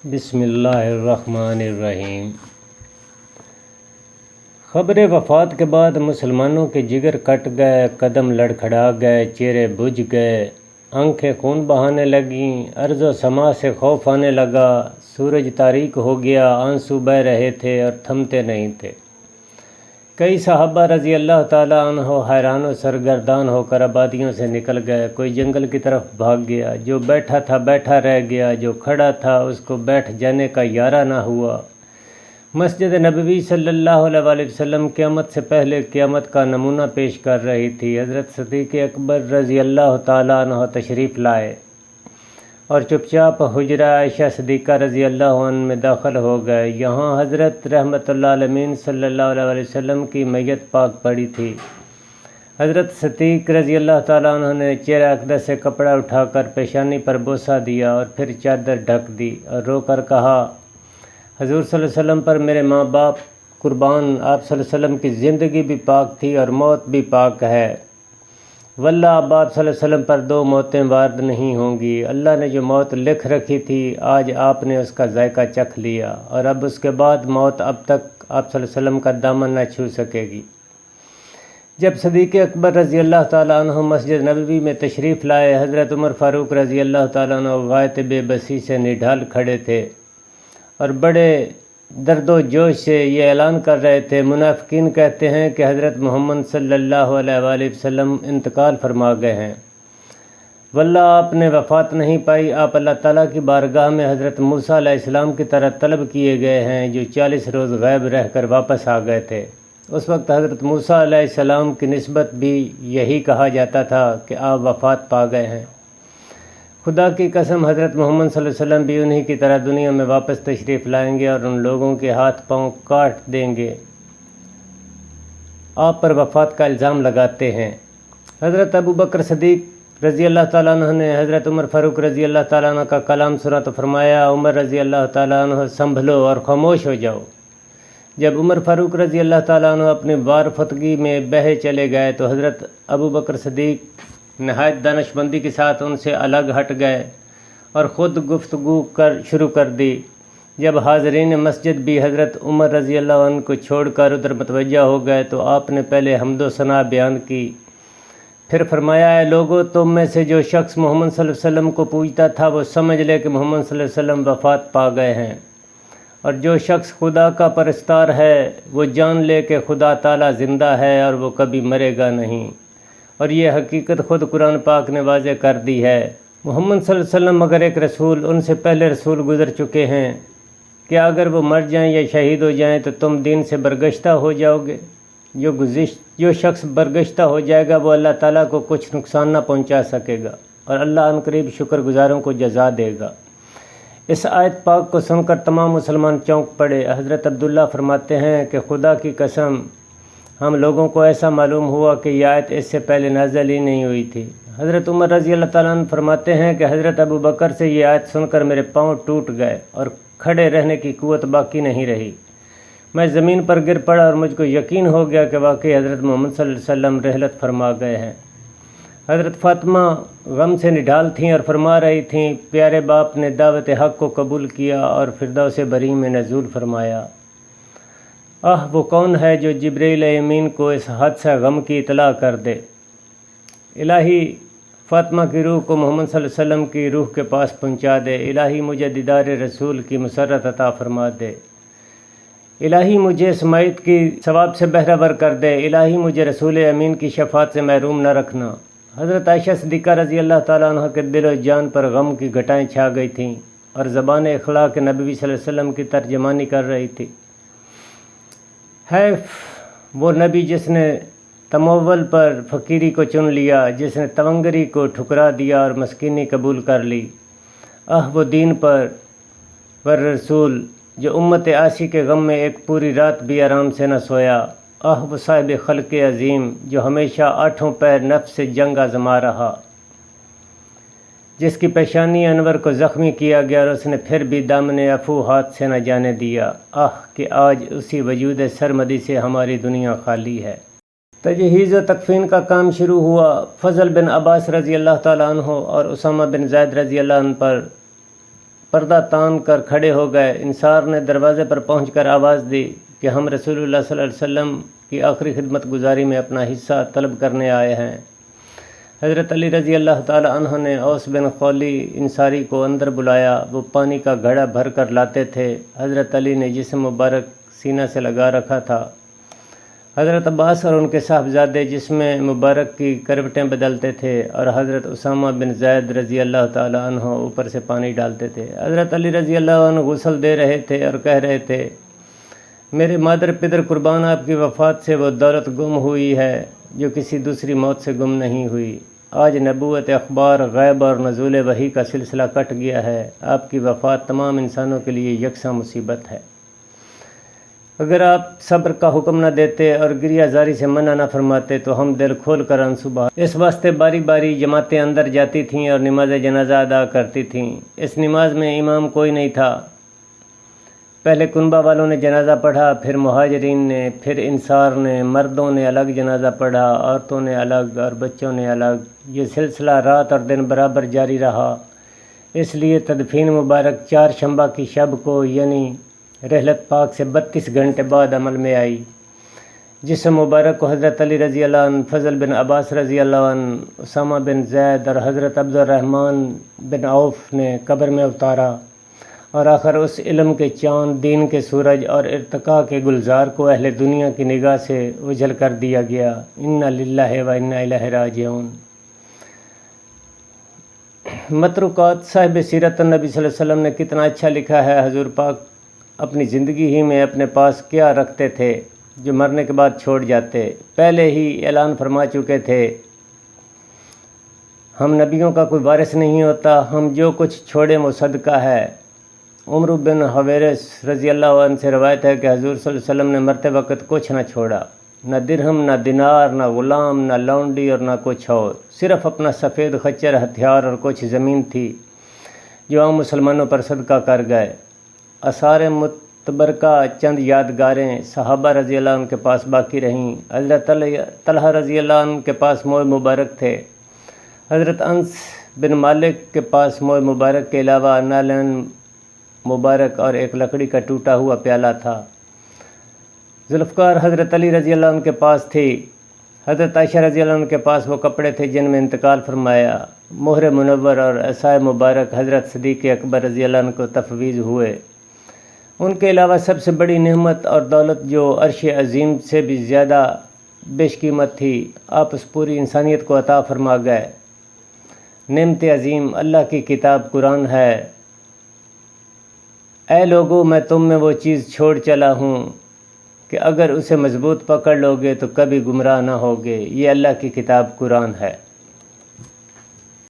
بسم اللہ الرحمن الرحیم۔ خبر وفات کے بعد مسلمانوں کے جگر کٹ گئے، قدم لڑکھڑا گئے، چہرے بجھ گئے، آنکھیں خون بہانے لگیں، ارض و سما سے خوف آنے لگا، سورج تاریک ہو گیا، آنسو بہہ رہے تھے اور تھمتے نہیں تھے۔ کئی صحابہ رضی اللہ تعالیٰ عنہ حیران و سرگردان ہو کر آبادیوں سے نکل گئے، کوئی جنگل کی طرف بھاگ گیا، جو بیٹھا تھا بیٹھا رہ گیا، جو کھڑا تھا اس کو بیٹھ جانے کا یارہ نہ ہوا۔ مسجد نبوی صلی اللہ علیہ وآلہ وسلم قیامت سے پہلے قیامت کا نمونہ پیش کر رہی تھی۔ حضرت صدیق اکبر رضی اللہ تعالیٰ عنہ تشریف لائے اور چپ چاپ حجرہ عائشہ صدیقہ رضی اللہ عنہ میں داخل ہو گئے۔ یہاں حضرت رحمت اللہ علیہ صلی اللہ علیہ وآلہ وسلم کی میت پاک پڑی تھی۔ حضرت صدیق رضی اللہ تعالیٰ عنہ نے چہرہ اقدس سے کپڑا اٹھا کر پیشانی پر بوسہ دیا اور پھر چادر ڈھک دی اور رو کر کہا، حضور صلی اللہ علیہ وسلم پر میرے ماں باپ قربان، آپ صلی اللہ علیہ وسلم کی زندگی بھی پاک تھی اور موت بھی پاک ہے۔ واللہ اب آپ صلی اللہ علیہ وسلم پر دو موتیں وارد نہیں ہوں گی۔ اللہ نے جو موت لکھ رکھی تھی آج آپ نے اس کا ذائقہ چکھ لیا، اور اب اس کے بعد موت اب تک آپ صلی اللہ علیہ وسلم کا دامن نہ چھو سکے گی۔ جب صدیق اکبر رضی اللہ تعالیٰ عنہ مسجد نبوی میں تشریف لائے، حضرت عمر فاروق رضی اللہ تعالیٰ عنہ غایت بے بسی سے نڈھال کھڑے تھے اور بڑے درد و جوش سے یہ اعلان کر رہے تھے، منافقین کہتے ہیں کہ حضرت محمد صلی اللہ علیہ وآلہ وسلم انتقال فرما گئے ہیں۔ واللہ آپ نے وفات نہیں پائی، آپ اللہ تعالیٰ کی بارگاہ میں حضرت موسیٰ علیہ السلام کی طرح طلب کیے گئے ہیں، جو 40 روز غیب رہ کر واپس آ گئے تھے۔ اس وقت حضرت موسیٰ علیہ السلام کی نسبت بھی یہی کہا جاتا تھا کہ آپ وفات پا گئے ہیں۔ خدا کی قسم حضرت محمد صلی اللہ علیہ وسلم بھی انہی کی طرح دنیا میں واپس تشریف لائیں گے اور ان لوگوں کے ہاتھ پاؤں کاٹ دیں گے آپ پر وفات کا الزام لگاتے ہیں۔ حضرت ابو بکر صدیق رضی اللہ تعالیٰ عنہ نے حضرت عمر فاروق رضی اللہ تعالیٰ عنہ کا کلام سنا تو فرمایا، عمر رضی اللہ تعالیٰ عنہ سنبھلو اور خاموش ہو جاؤ۔ جب عمر فاروق رضی اللہ تعالیٰ عنہ اپنی وار فتگی میں بہے چلے گئے تو حضرت ابو بکر صدیق نہایت دانش مندی کے ساتھ ان سے الگ ہٹ گئے اور خود گفتگو شروع کر دی۔ جب حاضرین مسجد بھی حضرت عمر رضی اللہ عنہ کو چھوڑ کر ادھر متوجہ ہو گئے تو آپ نے پہلے حمد و ثنا بیان کی، پھر فرمایا، اے لوگو، تم میں سے جو شخص محمد صلی اللہ علیہ وسلم کو پوجتا تھا وہ سمجھ لے کہ محمد صلی اللہ علیہ وسلم وفات پا گئے ہیں، اور جو شخص خدا کا پرستار ہے وہ جان لے کہ خدا تعالیٰ زندہ ہے اور وہ کبھی مرے گا نہیں۔ اور یہ حقیقت خود قرآن پاک نے واضح کر دی ہے۔ محمد صلی اللہ علیہ وسلم مگر ایک رسول، ان سے پہلے رسول گزر چکے ہیں، کہ اگر وہ مر جائیں یا شہید ہو جائیں تو تم دین سے برگشتہ ہو جاؤ گے۔ جو شخص برگشتہ ہو جائے گا وہ اللہ تعالیٰ کو کچھ نقصان نہ پہنچا سکے گا، اور اللہ عنقریب شکر گزاروں کو جزا دے گا۔ اس آیت پاک کو سن کر تمام مسلمان چونک پڑے۔ حضرت عبداللہ فرماتے ہیں کہ خدا کی قسم ہم لوگوں کو ایسا معلوم ہوا کہ یہ آیت اس سے پہلے نازل ہی نہیں ہوئی تھی۔ حضرت عمر رضی اللہ تعالیٰ عنہ فرماتے ہیں کہ حضرت ابو بکر سے یہ آیت سن کر میرے پاؤں ٹوٹ گئے اور کھڑے رہنے کی قوت باقی نہیں رہی۔ میں زمین پر گر پڑا اور مجھ کو یقین ہو گیا کہ واقعی حضرت محمد صلی اللہ علیہ وسلم رحلت فرما گئے ہیں۔ حضرت فاطمہ غم سے نڈھال تھیں اور فرما رہی تھیں، پیارے باپ نے دعوت حق کو قبول کیا اور فردوس بری میں نزول فرمایا۔ وہ کون ہے جو جبرائیل امین کو اس حادثہ غم کی اطلاع کر دے؟ الہی فاطمہ کی روح کو محمد صلی اللہ علیہ وسلم کی روح کے پاس پہنچا دے۔ الہی مجھے دیدار رسول کی مسرت عطا فرما دے۔ الہی مجھے اس میت کی ثواب سے بہرہ ور کر دے۔ الہی مجھے رسول امین کی شفاعت سے محروم نہ رکھنا۔ حضرت عائشہ صدیقہ رضی اللہ تعالیٰ عنہ کے دل و جان پر غم کی گھٹائیں چھا گئی تھیں اور زبان اخلاق نبوی صلی اللہ علیہ وسلم کی ترجمانی کر رہی تھی۔ ہے وہ نبی جس نے تمول پر فقیری کو چن لیا، جس نے تونگری کو ٹھکرا دیا اور مسکینی قبول کر لی۔ وہ دین پر رسول جو امت عاصی کے غم میں ایک پوری رات بھی آرام سے نہ سویا۔ وہ صاحب خلق عظیم جو ہمیشہ 8 پیر نفس سے جنگ آزما رہا، جس کی پیشانی انور کو زخمی کیا گیا اور اس نے پھر بھی دامن عفو ہاتھ سے نہ جانے دیا۔ کہ آج اسی وجود سرمدی سے ہماری دنیا خالی ہے۔ تجہیز و تکفین کا کام شروع ہوا۔ فضل بن عباس رضی اللہ تعالیٰ عنہ اور اسامہ بن زید رضی اللہ عنہ پر پردہ تان کر کھڑے ہو گئے۔ انصار نے دروازے پر پہنچ کر آواز دی کہ ہم رسول اللہ صلی اللہ علیہ وسلم کی آخری خدمت گزاری میں اپنا حصہ طلب کرنے آئے ہیں۔ حضرت علی رضی اللہ تعالیٰ عنہ نے اوس بن خولی انصاری کو اندر بلایا۔ وہ پانی کا گھڑا بھر کر لاتے تھے۔ حضرت علی نے جسم مبارک سینہ سے لگا رکھا تھا۔ حضرت عباس اور ان کے صاحبزادے جسم مبارک کی کروٹیں بدلتے تھے اور حضرت اسامہ بن زید رضی اللہ تعالیٰ عنہ اوپر سے پانی ڈالتے تھے۔ حضرت علی رضی اللہ عنہ غسل دے رہے تھے اور کہہ رہے تھے، میرے مادر پدر قربان، آپ کی وفات سے وہ دولت گم ہوئی ہے جو کسی دوسری موت سے گم نہیں ہوئی۔ آج نبوت، اخبار، غیب اور نزول وحی کا سلسلہ کٹ گیا ہے۔ آپ کی وفات تمام انسانوں کے لیے یکساں مصیبت ہے۔ اگر آپ صبر کا حکم نہ دیتے اور گریہ زاری سے منع نہ فرماتے تو ہم دل کھول کر آنسو بہاتے۔ اس واسطے باری باری جماعتیں اندر جاتی تھیں اور نماز جنازہ ادا کرتی تھیں۔ اس نماز میں امام کوئی نہیں تھا۔ پہلے کنبہ والوں نے جنازہ پڑھا، پھر مہاجرین نے، پھر انصار نے۔ مردوں نے الگ جنازہ پڑھا، عورتوں نے الگ اور بچوں نے الگ۔ یہ سلسلہ رات اور دن برابر جاری رہا۔ اس لیے تدفین مبارک چہارشنبہ کی شب کو یعنی رحلت پاک سے 32 گھنٹے بعد عمل میں آئی۔ جسم مبارک کو حضرت علی رضی اللہ عنہ، فضل بن عباس رضی اللہ عنہ، اسامہ بن زید اور حضرت عبد الرحمن بن عوف نے قبر میں اتارا اور آخر اس علم کے چاند، دین کے سورج اور ارتقاء کے گلزار کو اہل دنیا کی نگاہ سے اجھل کر دیا گیا۔ انا للہ و انا الیہ راجعون۔ متروکات صاحب سیرت النبی صلی اللہ علیہ وسلم نے کتنا اچھا لکھا ہے۔ حضور پاک اپنی زندگی ہی میں اپنے پاس کیا رکھتے تھے جو مرنے کے بعد چھوڑ جاتے۔ پہلے ہی اعلان فرما چکے تھے، ہم نبیوں کا کوئی وارث نہیں ہوتا، ہم جو کچھ چھوڑیں وہ صدقہ ہے۔ عمر بن حویرث رضی اللہ عنہ سے روایت ہے کہ حضور صلی اللہ علیہ وسلم نے مرتے وقت کچھ نہ چھوڑا، نہ درہم، نہ دینار، نہ غلام، نہ لونڈی اور نہ کچھ اور، صرف اپنا سفید خچر ہتھیار اور کچھ زمین تھی جو عام مسلمانوں پر صدقہ کر گئے۔ آثار متبرکہ چند یادگاریں صحابہ رضی اللہ عنہ کے پاس باقی رہیں۔ حضرت طلحہ رضی اللہ عنہ کے پاس موئے مبارک تھے۔ حضرت انس بن مالک کے پاس موئے مبارک کے علاوہ نالین مبارک اور ایک لکڑی کا ٹوٹا ہوا پیالہ تھا۔ ذوالفقار حضرت علی رضی اللہ عنہ کے پاس تھی۔ حضرت عائشہ رضی اللہ عنہ کے پاس وہ کپڑے تھے جن میں انتقال فرمایا۔ مہر منور اور عصائے مبارک حضرت صدیق اکبر رضی اللہ عنہ کو تفویض ہوئے۔ ان کے علاوہ سب سے بڑی نعمت اور دولت جو عرش عظیم سے بھی زیادہ بیش قیمت تھی، آپ اس پوری انسانیت کو عطا فرما گئے۔ نعمت عظیم اللہ کی کتاب قرآن ہے۔ اے لوگو، میں تم میں وہ چیز چھوڑ چلا ہوں کہ اگر اسے مضبوط پکڑ لوگے تو کبھی گمراہ نہ ہوگے۔ یہ اللہ کی کتاب قرآن ہے۔